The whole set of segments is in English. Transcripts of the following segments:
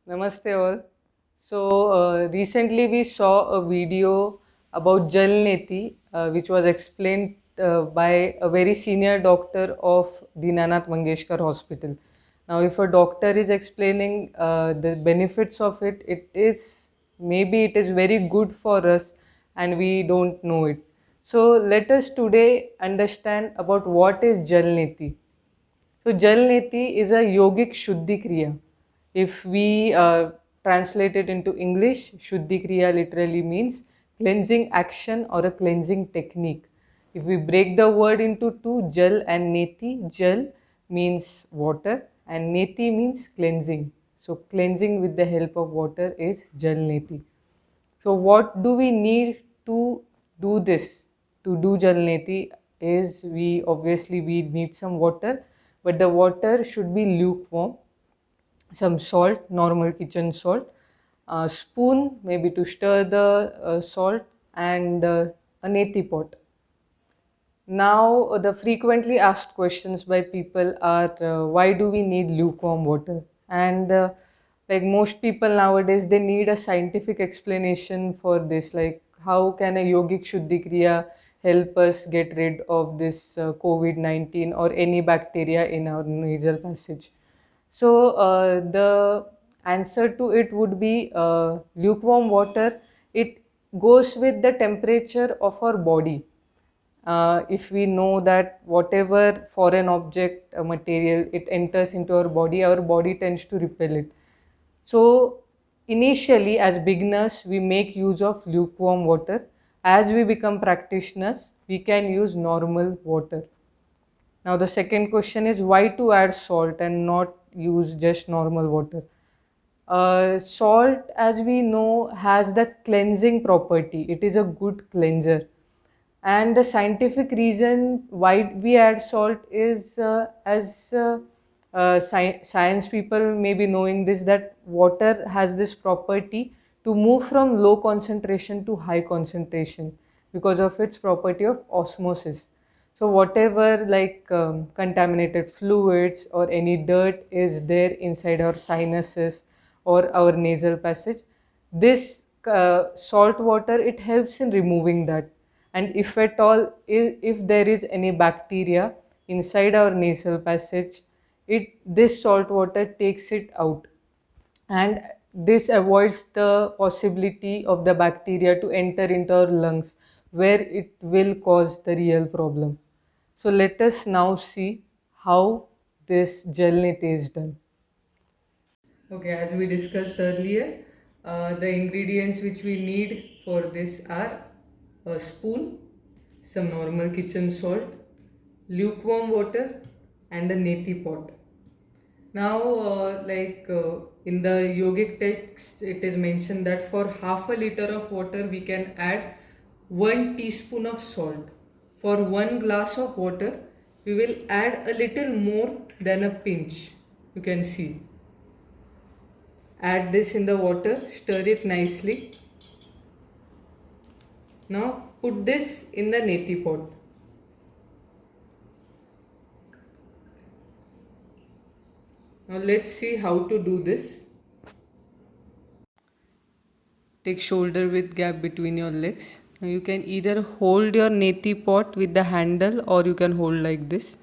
Namaste all. Recently we saw a video about Jal Neti, which was explained by a very senior doctor of Dinanath Mangeshkar Hospital. Now, if a doctor is explaining the benefits of it, maybe it is very good for us and we don't know it. So let us today understand about what is Jal Neti. So Jal Neti is a yogic Shuddhi Kriya. If we translate it into English, Shuddhi Kriya literally means cleansing action or a cleansing technique. If we break the word into two, Jal and Neti, Jal means water and Neti means cleansing. So cleansing with the help of water is Jal Neti. So what do we need to do this? To do Jalneti is we need some water, but the water should be lukewarm, some salt, normal kitchen salt, a spoon maybe to stir the salt, and a neti pot. Now, the frequently asked questions by people are why do we need lukewarm water? And like most people nowadays, they need a scientific explanation for this. Like, how can a yogic Shuddhi Kriya help us get rid of this COVID-19 or any bacteria in our nasal passage? So, the answer to it would be lukewarm water. It goes with the temperature of our body. If we know that whatever foreign object material it enters into our body tends to repel it. So initially as beginners we make use of lukewarm water. As we become practitioners we can use normal water. Now the second question is why to add salt and not use just normal water. Salt, as we know, has the cleansing property. It is a good cleanser. And the scientific reason why we add salt is science people may be knowing this, that water has this property to move from low concentration to high concentration because of its property of osmosis. So whatever contaminated fluids or any dirt is there inside our sinuses or our nasal passage, this salt water, it helps in removing that. And if at all, if there is any bacteria inside our nasal passage, this salt water takes it out, and this avoids the possibility of the bacteria to enter into our lungs where it will cause the real problem. So let us now see how this gelnet is done. Okay, as we discussed earlier, the ingredients which we need for this are a spoon, some normal kitchen salt, lukewarm water, and a neti pot. Now, in the yogic text, it is mentioned that for half a liter of water, we can add 1 teaspoon of salt. For 1 glass of water, we will add a little more than a pinch. You can see. Add this in the water, stir it nicely. Now put this in the neti pot. Now let's see how to do this. Take shoulder width gap between your legs. Now you can either hold your neti pot with the handle or you can hold like this.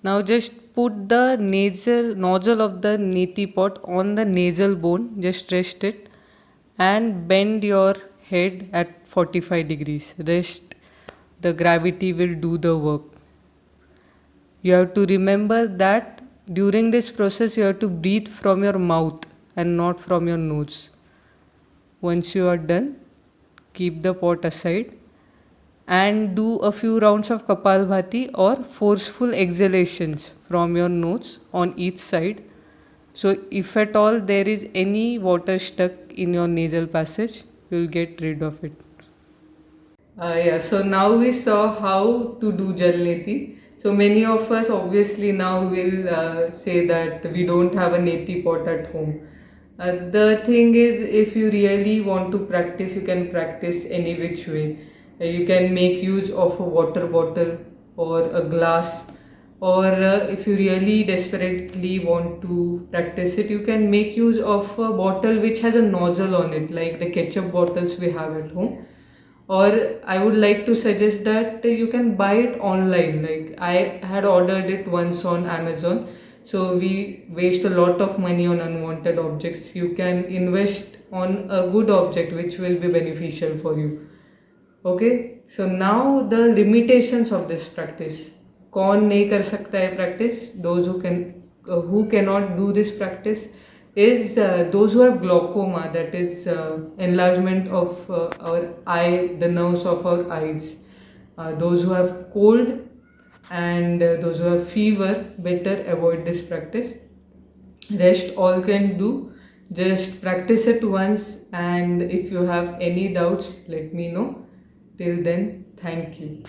Now just put the nasal nozzle of the neti pot on the nasal bone, just rest it and bend your head at 45 degrees. Rest, the gravity will do the work. You have to remember that during this process you have to breathe from your mouth and not from your nose. Once you are done, keep the pot aside and do a few rounds of Kapalbhati or forceful exhalations from your nose on each side. So if at all there is any water stuck in your nasal passage, you will get rid of it. Yeah, so now we saw how to do Jalneti. So many of us obviously now will say that we don't have a neti pot at home. The thing is, if you really want to practice, you can practice any which way. You can make use of a water bottle or a glass. or if you really desperately want to practice it, you can make use of a bottle which has a nozzle on it, like the ketchup bottles we have at home. Or I would like to suggest that you can buy it online. Like I had ordered it once on Amazon. So we waste a lot of money on unwanted objects. You can invest on a good object which will be beneficial for you. Okay, so now the limitations of this practice. कौन नहीं कर सकता है practice? Those who cannot do this practice is those who have glaucoma, that is enlargement of our eye, the nerves of our eyes. Those who have cold and those who have fever, better avoid this practice. Rest all can do. Just practice it once, and if you have any doubts, let me know. Till then, thank you.